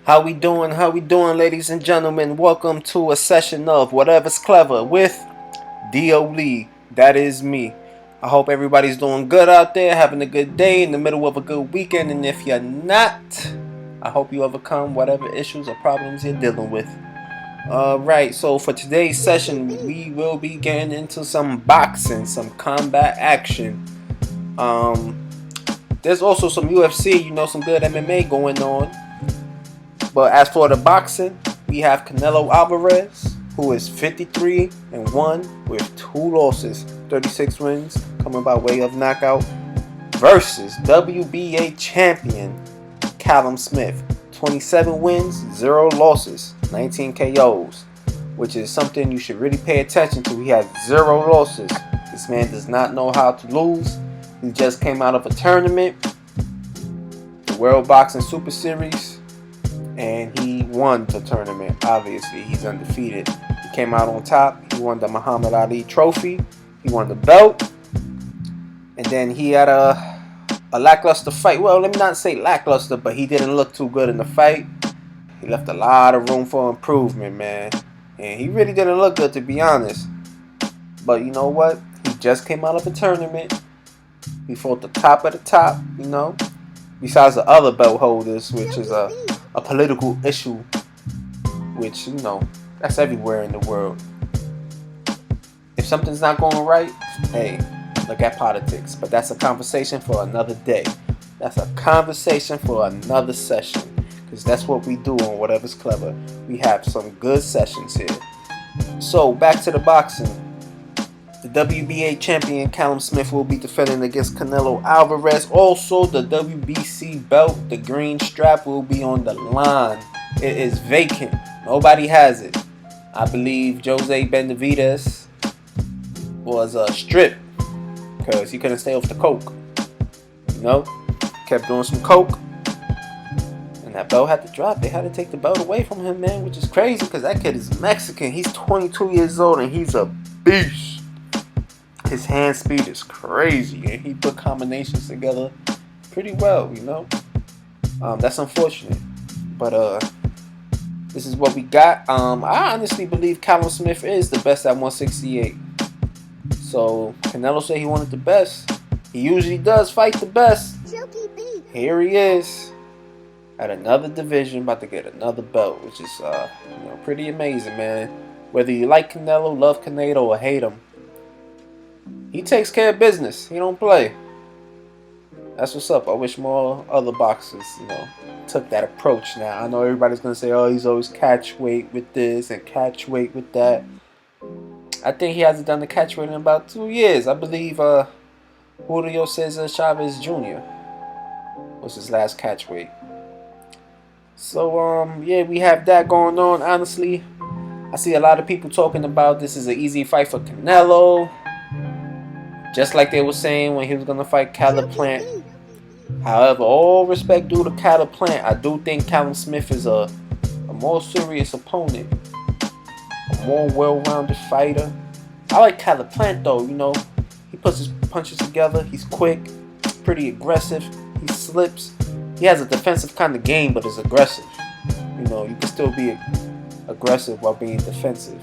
How we doing? How we doing, ladies and gentlemen? Welcome to a session of Whatever's Clever with D.O. Lee. That is me. I hope everybody's doing good out there, having a good day in the middle of a good weekend. And if you're not, I hope you overcome whatever issues or problems you're dealing with. Alright, so for today's session, we will be getting into some boxing, some combat action. There's also some UFC, some good MMA going on. But as for the boxing, we have Canelo Alvarez, who is 53-1 with 2 losses, 36 wins, coming by way of knockout, versus WBA champion Callum Smith, 27 wins, 0 losses, 19 KOs, which is something you should really pay attention to. He has 0 losses. This man does not know how to lose. He just came out of a tournament, the World Boxing Super Series, and he won the tournament. Obviously, he's undefeated. He came out on top. He won the Muhammad Ali trophy. He won the belt. And then he had a lackluster fight. Well, let me not say lackluster, but he didn't look too good in the fight. He left a lot of room for improvement, man. And he really didn't look good, to be honest. But you know what? He just came out of a tournament. He fought the top of the top, besides the other belt holders, which is a political issue, which, that's everywhere in the world. If something's not going right, hey, look at politics. But that's a conversation for another day. That's a conversation for another session. Because that's what we do on Whatever's Clever. We have some good sessions here. So, back to the boxing. The WBA champion Callum Smith will be defending against Canelo Alvarez. Also, the WBC belt, the green strap, will be on the line. It is vacant. Nobody has it. I believe Jose Benavidez was stripped because he couldn't stay off the coke. Kept doing some coke. And that belt had to drop. They had to take the belt away from him, man, which is crazy because that kid is Mexican. He's 22 years old and he's a beast. His hand speed is crazy, and he put combinations together pretty well, That's unfortunate, but this is what we got. I honestly believe Callum Smith is the best at 168. So Canelo said he wanted the best. He usually does fight the best. Here he is at another division, about to get another belt, which is pretty amazing, man. Whether you like Canelo, love Canelo, or hate him, he takes care of business. He don't play. That's what's up. I wish more other boxers, took that approach. Now, I know everybody's going to say, oh, he's always catch weight with this and catch weight with that. I think he hasn't done the catch weight in about 2 years. I believe Julio Cesar Chavez Jr. was his last catch weight. So, yeah, we have that going on. Honestly, I see a lot of people talking about this is an easy fight for Canelo. Just like they were saying when he was going to fight Callum Plant. However, all respect due to Callum Plant, I do think Callum Smith is a more serious opponent. A more well-rounded fighter. I like Callum Plant, though, He puts his punches together. He's quick. Pretty aggressive. He slips. He has a defensive kind of game, but is aggressive. You can still be aggressive while being defensive.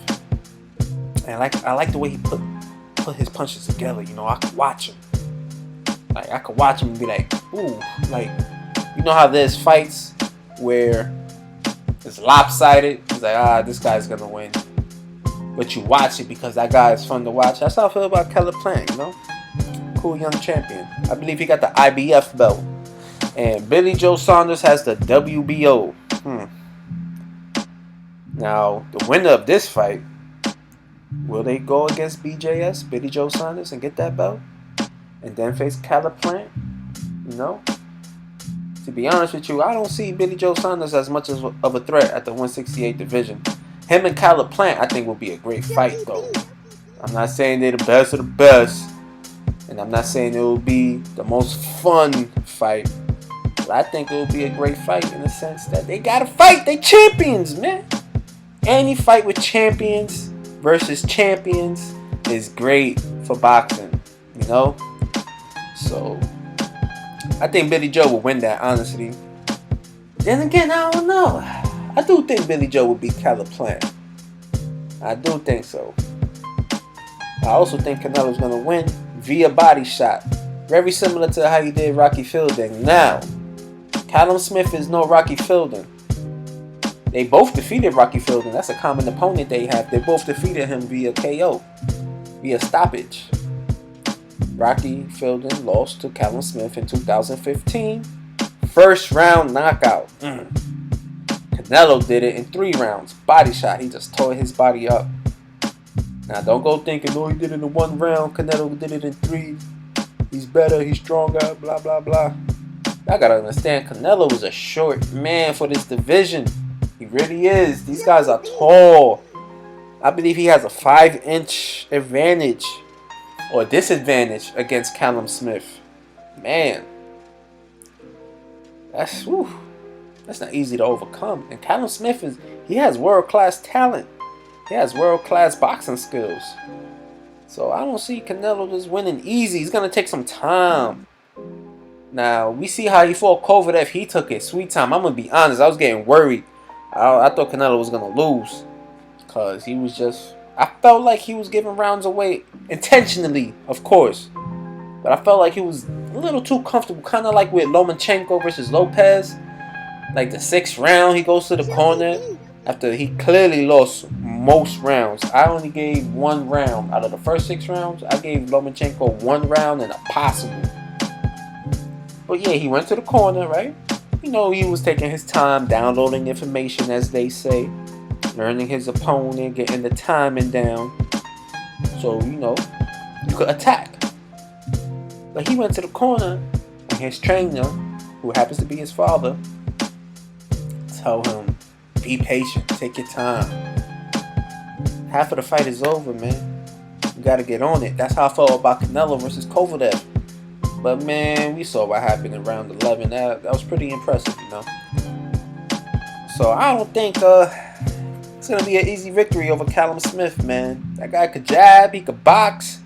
And I like the way he put his punches together. I could watch him. I could watch him and be like, ooh, how there's fights where it's lopsided. It's like, this guy's gonna win. But you watch it because that guy is fun to watch. That's how I feel about Callum Plant, Cool young champion. I believe he got the IBF belt. And Billy Joe Saunders has the WBO. Now, the winner of this fight, will they go against BJS, Billy Joe Saunders, and get that belt? And then face Callum Plant? To be honest with you, I don't see Billy Joe Saunders as much of a threat at the 168 division. Him and Callum Plant, I think, will be a great fight, though. I'm not saying they're the best of the best. And I'm not saying it will be the most fun fight. But I think it will be a great fight in the sense that they got to fight. They champions, man. Any fight with champions versus champions is great for boxing, So, I think Billy Joe will win that, honestly. Then again, I don't know. I do think Billy Joe would beat Caleb Plant. I do think so. I also think Canelo's going to win via body shot. Very similar to how he did Rocky Fielding. Now, Callum Smith is no Rocky Fielding. They both defeated Rocky Fielding. That's a common opponent they have. They both defeated him via KO, via stoppage. Rocky Fielding lost to Callum Smith in 2015. First round knockout. Canelo did it in 3 rounds. Body shot. He just tore his body up. Now, don't go thinking, oh, he did it in 1 round. Canelo did it in 3. He's better. He's stronger. Blah, blah, blah. I gotta understand, Canelo is a short man for this division. He really is. These guys are tall. I believe he has a 5-inch advantage or disadvantage against Callum Smith. Man, that's not easy to overcome. And Callum Smith he has world-class talent. He has world-class boxing skills. So I don't see Canelo just winning easy. He's gonna take some time. Now we see how he fought Kovalev. He took his sweet time. I'm gonna be honest. I was getting worried. I thought Canelo was gonna lose because he was just. I felt like he was giving rounds away intentionally, of course, but I felt like he was a little too comfortable, kind of like with Lomachenko versus Lopez. Like the 6th round, he goes to the corner after he clearly lost most rounds. I only gave 1 round out of the first 6 rounds. I gave Lomachenko 1 round and a possible. But yeah, he went to the corner, right? You know, he was taking his time, downloading information, as they say, learning his opponent, getting the timing down. So, you know, you could attack. But he went to the corner, and his trainer, who happens to be his father, told him, be patient, take your time. Half of the fight is over, man. You gotta get on it. That's how I felt about Canelo versus Kovalev. But man, we saw what happened in round 11. That was pretty impressive, you know. So I don't think it's gonna be an easy victory over Callum Smith, man. That guy could jab, he could box.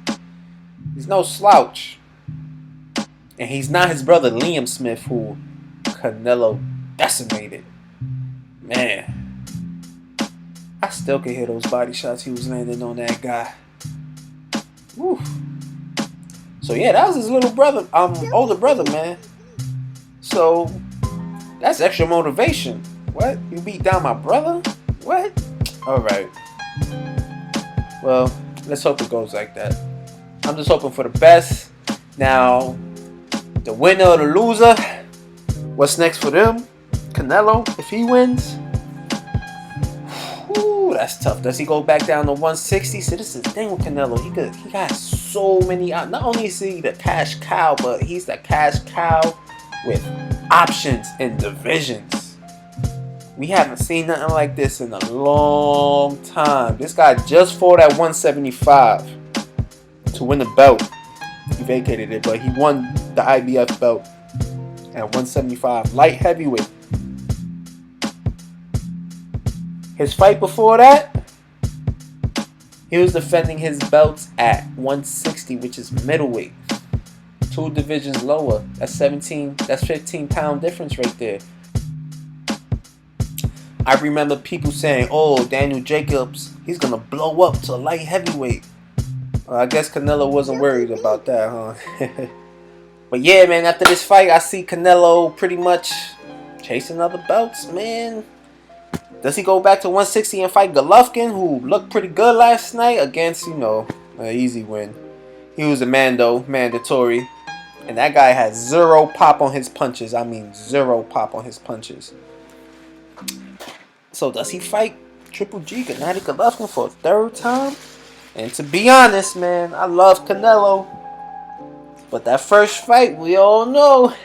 He's no slouch. And he's not his brother Liam Smith, who Canelo decimated. Man, I still can hear those body shots he was landing on that guy. Woo. So yeah, that was his little brother, older brother, man. So that's extra motivation. What? You beat down my brother? What? All right. Well, let's hope it goes like that. I'm just hoping for the best. Now, the winner or the loser, what's next for them? Canelo, if he wins, whew, that's tough. Does he go back down to 160? See, this is the thing with Canelo. He got so many. Not only is he the cash cow, but he's the cash cow with options in divisions. We haven't seen nothing like this in a long time. This guy just fought at 175 to win the belt. He vacated it, but he won the IBF belt at 175, light heavyweight. His fight before that, he was defending his belts at 160, which is middleweight. 2 divisions lower. That's 15-pound difference right there. I remember people saying, oh, Daniel Jacobs, he's going to blow up to light heavyweight. I guess Canelo wasn't worried about that, huh? But yeah, man, after this fight, I see Canelo pretty much chasing other belts, man. Does he go back to 160 and fight Golovkin, who looked pretty good last night against, you know, an easy win? He was a mandatory. And that guy has 0 pop on his punches. I mean, 0 pop on his punches. So does he fight Triple G, Gennady Golovkin, for a 3rd time? And to be honest, man, I love Canelo. But that first fight, we all know.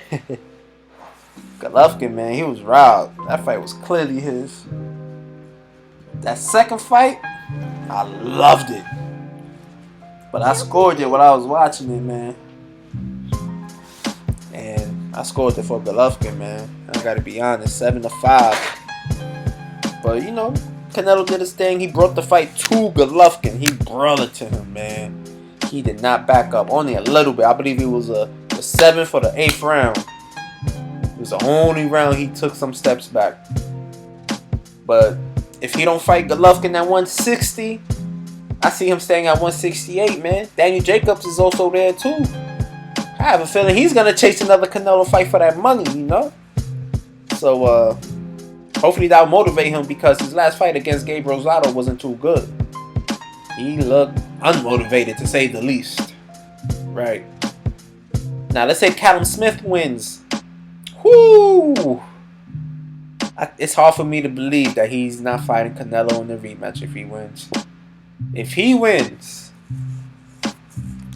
Golovkin, man, he was robbed. That fight was clearly his. That second fight, I loved it. But I scored it while I was watching it, man. And I scored it for Golovkin, man. I gotta be honest, 7-5. But, you know, Canelo did his thing. He brought the fight to Golovkin. He brought it to him, man. He did not back up. Only a little bit. I believe it was a 7 for the 8th round. It was the only round he took some steps back. But if he don't fight Golovkin at 160, I see him staying at 168, man. Daniel Jacobs is also there too. I have a feeling he's gonna chase another Canelo fight for that money, you know. So hopefully that'll motivate him, because his last fight against Gabe Rosado wasn't too good. He looked unmotivated, to say the least. Right. Now let's say Callum Smith wins. Whoo! It's hard for me to believe that he's not fighting Canelo in the rematch if he wins. If he wins,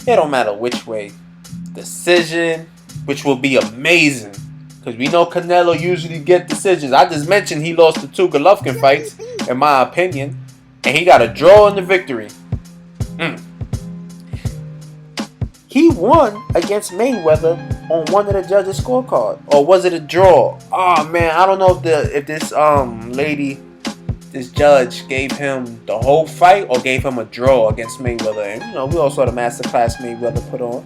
it don't matter which way. Decision, which will be amazing, because we know Canelo usually get decisions. I just mentioned he lost the 2 Golovkin fights, in my opinion, and he got a draw in the victory. He won against Mayweather on one of the judges' scorecard, or was it a draw? Oh man, I don't know if this this judge gave him the whole fight or gave him a draw against Mayweather. And you know, we all saw the masterclass Mayweather put on,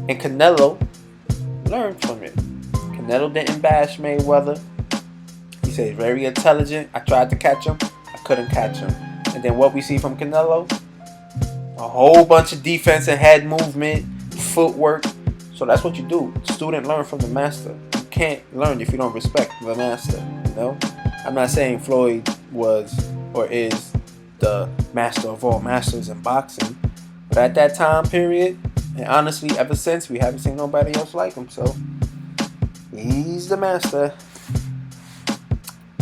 and Canelo learned from it. Canelo didn't bash Mayweather. He said he's very intelligent. I tried to catch him, I couldn't catch him. And then what we see from Canelo? A whole bunch of defense and head movement, footwork. So that's what you do. Student learn from the master. You can't learn if you don't respect the master. You know? I'm not saying Floyd was or is the master of all masters in boxing, but at that time period, and honestly ever since, we haven't seen nobody else like him. So he's the master.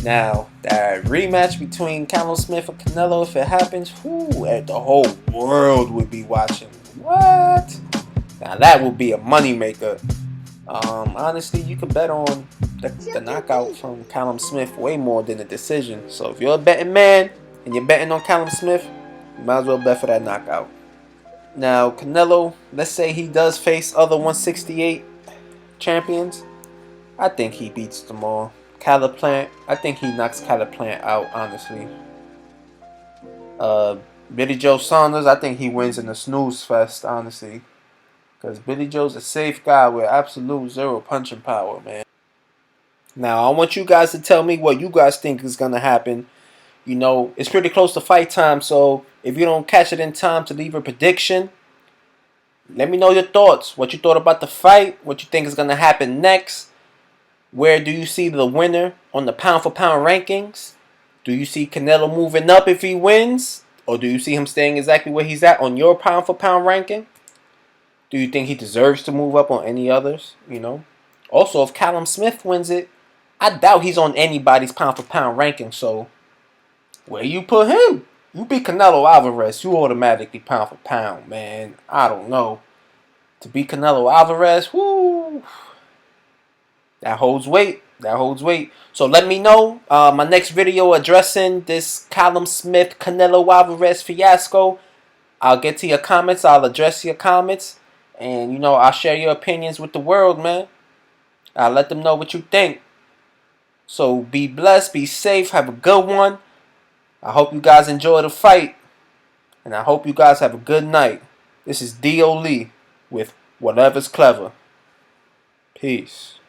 Now, that rematch between Callum Smith and Canelo, if it happens, the whole world would be watching. What? Now, that would be a moneymaker. Honestly, you could bet on the knockout from Callum Smith way more than the decision. So, if you're a betting man and you're betting on Callum Smith, you might as well bet for that knockout. Now, Canelo, let's say he does face other 168 champions. I think he beats them all. Caliplant, I think he knocks Caliplant out, honestly. Billy Joe Saunders, I think he wins in the snooze fest, honestly. Because Billy Joe's a safe guy with absolute zero punching power, man. Now, I want you guys to tell me what you guys think is going to happen. You know, it's pretty close to fight time, so if you don't catch it in time to leave a prediction, let me know your thoughts. What you thought about the fight, what you think is going to happen next. Where do you see the winner on the pound-for-pound rankings? Do you see Canelo moving up if he wins? Or do you see him staying exactly where he's at on your pound-for-pound ranking? Do you think he deserves to move up on any others? You know. Also, if Callum Smith wins it, I doubt he's on anybody's pound-for-pound ranking. So, where you put him? You beat Canelo Alvarez, you automatically pound-for-pound, man. I don't know. To beat Canelo Alvarez, whoo. That holds weight. That holds weight. So let me know. My next video addressing this Callum Smith Canelo Alvarez fiasco. I'll get to your comments. I'll address your comments. And, you know, I'll share your opinions with the world, man. I'll let them know what you think. So be blessed. Be safe. Have a good one. I hope you guys enjoy the fight. And I hope you guys have a good night. This is D.O. Lee with Whatever's Clever. Peace.